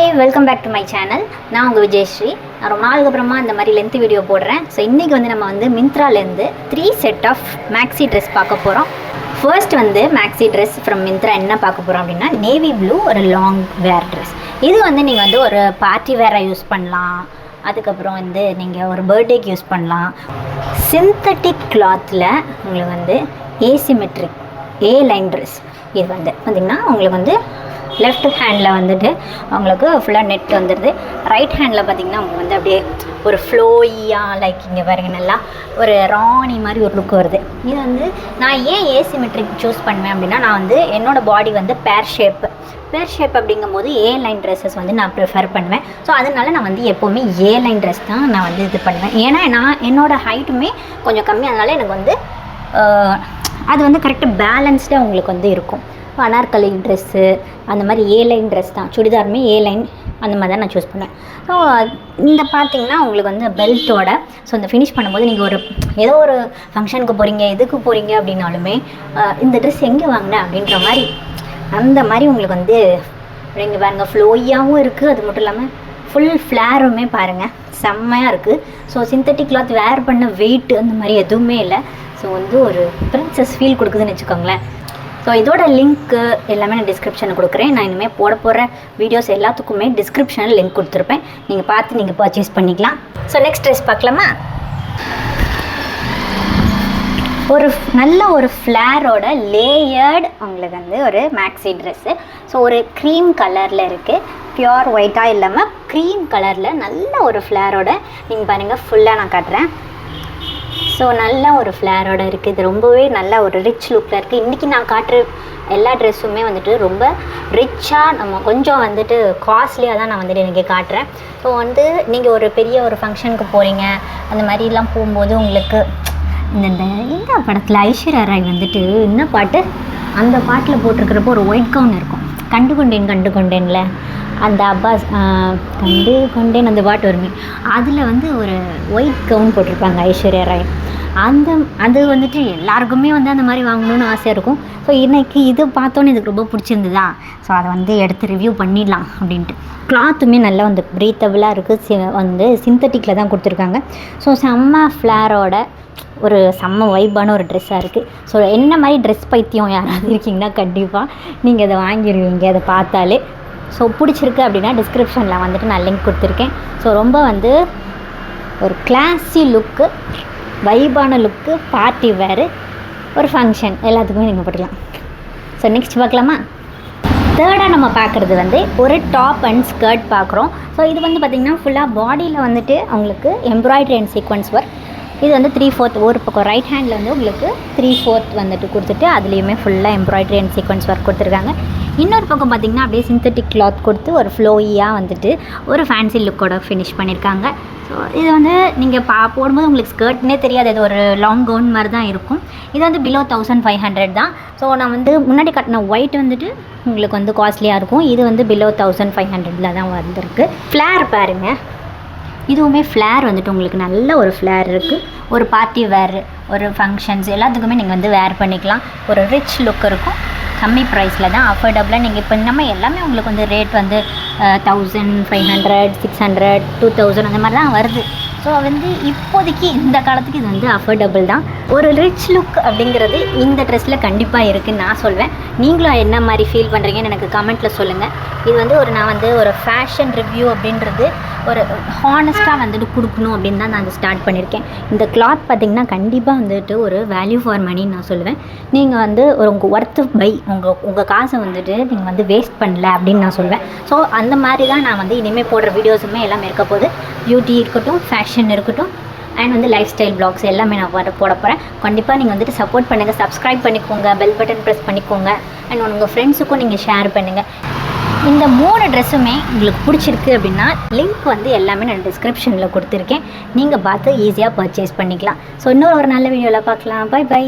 Hi, welcome back to my channel. நான் உங்கள் விஜயஸ்ரீ. நான் ரொம்ப நாளுக்கு அப்புறமா இந்த மாதிரி லென்த் வீடியோ போடுறேன். ஸோ இன்றைக்கி வந்து நம்ம வந்து மிந்த்ராலேருந்து 3 செட் ஆஃப் மேக்ஸி ட்ரெஸ் பார்க்க போகிறோம். ஃபர்ஸ்ட் வந்து மேக்ஸி ட்ரெஸ் ஃப்ரம் மிந்த்ரா என்ன பார்க்க போகிறோம் அப்படின்னா, நேவி ப்ளூ ஒரு லாங் வேர் ட்ரெஸ். இது வந்து நீங்கள் வந்து ஒரு பார்ட்டி வேராக யூஸ் பண்ணலாம். அதுக்கப்புறம் வந்து நீங்கள் ஒரு பர்த்டேக்கு யூஸ் பண்ணலாம். சிந்தட்டிக் கிளாத்தில் உங்களுக்கு வந்து ஏசிமெட்ரிக் ஏ லைன் ட்ரெஸ். இது வந்து பார்த்திங்கன்னா உங்களுக்கு வந்து லெஃப்ட் ஹேண்டில் வந்துட்டு உங்களுக்கு ஃபுல்லாக நெட் வந்துடுது. ரைட் ஹேண்டில் பார்த்திங்கன்னா உங்களுக்கு வந்து அப்படியே ஒரு ஃப்ளோயியாக லைக் இங்கே பாருங்க, நல்லா ஒரு ராணி மாதிரி ஒரு லுக் வருது. இது வந்து நான் ஏன் ஏசிமெட்ரிக் சூஸ் பண்ணுவேன் அப்படின்னா, நான் வந்து என்னோடய பாடி வந்து பேர் ஷேப் அப்படிங்கும்போது ஏ லைன் ட்ரெஸ்ஸஸ் வந்து நான் ப்ரிஃபர் பண்ணுவேன். ஸோ அதனால நான் வந்து எப்போவுமே ஏ லைன் ட்ரெஸ் தான் நான் வந்து இது பண்ணுவேன். ஏன்னா நான் என்னோடய ஹைட்டுமே கொஞ்சம் கம்மி, அதனால எனக்கு வந்து அது வந்து கரெக்டாக பேலன்ஸ்டாக உங்களுக்கு வந்து இருக்கும். அனார்கலி ட்ரெஸ்ஸு அந்த மாதிரி ஏ லைன் ட்ரெஸ் தான், சுடிதாருமே ஏ லைன் அந்த மாதிரி தான் நான் சூஸ் பண்ணேன். ஸோ இந்த பார்த்திங்கன்னா உங்களுக்கு வந்து பெல்ட்டோட ஸோ இந்த ஃபினிஷ் பண்ணும்போது நீங்கள் ஒரு ஏதோ ஒரு ஃபங்க்ஷனுக்கு போகிறீங்க, எதுக்கு போகிறீங்க அப்படின்னாலுமே இந்த ட்ரெஸ் எங்கே வாங்கினேன் அப்படின்ற மாதிரி அந்த மாதிரி உங்களுக்கு வந்து இங்கே பாருங்கள் ஃப்ளோயாகவும் இருக்குது. அது மட்டும் இல்லாமல் ஃபுல் ஃப்ளேருமே பாருங்கள் செம்மையாக இருக்குது. ஸோ சிந்தட்டிக் கிளாத் வேர் பண்ண வெயிட் அந்த மாதிரி எதுவுமே இல்லை. ஸோ வந்து ஒரு பிரின்சஸ் ஃபீல் கொடுக்குதுன்னு வச்சுக்கோங்களேன். ஸோ இதோட லிங்க்கு எல்லாமே நான் டிஸ்கிரிப்ஷனில் கொடுக்குறேன். நான் இனிமேல் போகிற வீடியோஸ் எல்லாத்துக்குமே டிஸ்கிரிப்ஷனில் லிங்க் கொடுத்துருப்பேன். நீங்கள் பார்த்து நீங்கள் பர்ச்சேஸ் பண்ணிக்கலாம். ஸோ நெக்ஸ்ட் ட்ரெஸ் பார்க்கலாமா? ஒரு நல்ல ஒரு ஃப்ளேரோட லேயர்டு உங்களுக்கு வந்து ஒரு மேக்ஸி ட்ரெஸ்ஸு. ஸோ ஒரு க்ரீம் கலரில் இருக்குது, பியூர் ஒயிட்டாக இல்லாமல் க்ரீம் கலரில் நல்ல ஒரு ஃப்ளேரோட நீங்கள் பாருங்கள், ஃபுல்லாக நான் காட்டுறேன். ஸோ நல்ல ஒரு ஃப்ளேரோட இருக்குது. இது ரொம்பவே நல்ல ஒரு ரிச் லுக்கில் இருக்குது. இன்றைக்கி நான் காட்டுற எல்லா ட்ரெஸ்ஸுமே வந்துட்டு ரொம்ப ரிச்சாக, நம்ம கொஞ்சம் வந்துட்டு காஸ்ட்லியாக தான் நான் வந்துட்டு எனக்கு காட்டுறேன். ஸோ வந்து நீங்கள் ஒரு பெரிய ஒரு ஃபங்க்ஷனுக்கு போகிறீங்க, அந்த மாதிரிலாம் போகும்போது உங்களுக்கு இந்த படத்தில் ஐஸ்வர்யா ராய் வந்துட்டு என்ன பாட்டு, அந்த பாட்டில் போட்டிருக்கிறப்போ ஒரு ஒயிட் கவுன் இருக்கும், கண்டு கொண்டேன்ல அந்த அப்பாஸ் கண்டு கொண்டேன் அந்த பாட்டு வருமே, அதில் வந்து ஒரு ஒயிட் கவுன் போட்டிருப்பாங்க ஐஸ்வர்யா ராய். அது வந்துட்டு எல்லாருக்குமே வந்து அந்த மாதிரி வாங்கணும்னு ஆசையாக இருக்கும். ஸோ இன்றைக்கி இது பார்த்தோன்னே இதுக்கு ரொம்ப பிடிச்சிருந்ததா, ஸோ அதை வந்து எடுத்து ரிவ்யூ பண்ணிடலாம் அப்படின்ட்டு. கிளாத்துமே நல்லா வந்து ப்ரீத்தபிளாக இருக்குது. வந்து சிந்தட்டிக்கில் தான் கொடுத்துருக்காங்க. ஸோ செம்ம ஃப்ளேரோட ஒரு செம்ம வைப்பான ஒரு ட்ரெஸ்ஸாக இருக்குது. ஸோ என்ன மாதிரி ட்ரெஸ் பைத்தியம் யாராவது இருக்கீங்கன்னா கண்டிப்பாக நீங்கள் அதை வாங்கிடுவீங்க அதை பார்த்தாலே. ஸோ பிடிச்சிருக்கு அப்படின்னா டிஸ்கிரிப்ஷனில் வந்துட்டு நான் லிங்க் கொடுத்துருக்கேன். ஸோ ரொம்ப வந்து ஒரு கிளாஸி லுக்கு, வைபான லுக்கு, பார்ட்டி வேறு, ஒரு ஃபங்க்ஷன் எல்லாத்துக்குமே நீங்கள் போட்டுக்கலாம். ஸோ நெக்ஸ்ட் பார்க்கலாமா? தேர்டாக நம்ம பார்க்குறது வந்து ஒரு டாப் அண்ட் ஸ்கர்ட் பார்க்குறோம். ஸோ இது வந்து பார்த்திங்கன்னா ஃபுல்லாக பாடியில் வந்துட்டு அவங்களுக்கு எம்ப்ராய்டரி அண்ட் சீக்வன்ஸ் ஒர்க். இது வந்து 3/4 ஒரு பக்கம் ரைட் ஹேண்டில் வந்து உங்களுக்கு 3/4 வந்துட்டு கொடுத்துட்டு அதுலேயுமே ஃபுல்லாக எம்ப்ராய்டரி அண்ட் சீக்வன்ஸ் ஒர்க் கொடுத்துருக்காங்க. இன்னொரு பக்கம் பார்த்திங்கன்னா அப்படியே சிந்தட்டிக் கிளாத் கொடுத்து ஒரு ஃப்ளோயியாக வந்துட்டு ஒரு ஃபேன்சி லுக்கோட ஃபினிஷ் பண்ணியிருக்காங்க. ஸோ இது வந்து நீங்கள் போடும்போது உங்களுக்கு ஸ்கர்ட்னே தெரியாது, இது ஒரு லாங் கவுன் மாதிரி தான் இருக்கும். இது வந்து பிலோ 1500 தான். ஸோ நான் வந்து முன்னாடி கட்டின ஒயிட் வந்துட்டு உங்களுக்கு வந்து காஸ்ட்லியாக இருக்கும். இது வந்து பிலோ 1500 தான் வந்திருக்கு. ஃப்ளேர் பாருங்கள், இதுவுமே ஃப்ளேர் வந்துட்டு உங்களுக்கு நல்ல ஒரு ஃப்ளேர் இருக்குது. ஒரு பார்ட்டி வேர், ஒரு ஃபங்க்ஷன்ஸ் எல்லாத்துக்குமே நீங்கள் வந்து வேர் பண்ணிக்கலாம். ஒரு ரிச் லுக் இருக்கும். கம்மி ப்ரைஸில் தான், அஃபோர்டபுளாக. நீங்கள் இப்போ நம்ம எல்லாமே உங்களுக்கு வந்து ரேட் வந்து 1500, 600, 2000 அந்த மாதிரி தான் வருது. ஸோ வந்து இப்போதைக்கு இந்த காலத்துக்கு இது வந்து அஃபோர்டபுள் தான். ஒரு ரிச் லுக் அப்படிங்கிறது இந்த ட்ரெஸ்ஸில் கண்டிப்பாக இருக்குதுன்னு நான் சொல்வேன். நீங்களும் என்ன மாதிரி ஃபீல் பண்ணுறீங்கன்னு எனக்கு கமெண்ட்டில் சொல்லுங்கள். இது வந்து நான் வந்து ஒரு ஃபேஷன் ரிவ்யூ அப்படின்றது ஒரு ஹானஸ்ட்டாக வந்துட்டு கொடுக்கணும் அப்படின்னு தான் நான் ஸ்டார்ட் பண்ணியிருக்கேன். இந்த கிளாத் பார்த்திங்கன்னா கண்டிப்பாக வந்துட்டு ஒரு வேல்யூ ஃபார் மணின்னு நான் சொல்லுவேன். நீங்கள் வந்து உங்கள் ஒர்த்து பை, உங்கள் காசை வந்துட்டு நீங்கள் வந்து வேஸ்ட் பண்ணல அப்படின்னு நான் சொல்வேன். ஸோ அந்த மாதிரி தான் நான் வந்து இனிமேல் போடுற வீடியோஸுமே எல்லாமே இருக்க போகுது. பியூட்டி இருக்கட்டும், ஃபேஷன் இருக்கட்டும், அண்ட் வந்து லைஃப் ஸ்டைல் ப்ளாக்ஸ் எல்லாமே நான் போட போகிறேன். கண்டிப்பாக நீங்கள் வந்துட்டு சப்போர்ட் பண்ணுங்கள், சப்ஸ்கிரைப் பண்ணிக்கோங்க, பெல் பட்டன் ப்ரெஸ் பண்ணிக்கோங்க, அண்ட் உங்கள் ஃப்ரெண்ட்ஸுக்கும் நீங்கள் ஷேர் பண்ணுங்கள். இந்த 3 ட்ரெஸ்ஸுமே உங்களுக்கு பிடிச்சிருக்கு அப்படின்னா லிங்க் வந்து எல்லாமே நான் டிஸ்கிரிப்ஷனில் கொடுத்துருக்கேன். நீங்கள் பார்த்து ஈஸியாக பர்ச்சேஸ் பண்ணிக்கலாம். ஸோ இன்னொரு நல்ல வீடியோவில் பார்க்கலாம். Bye by.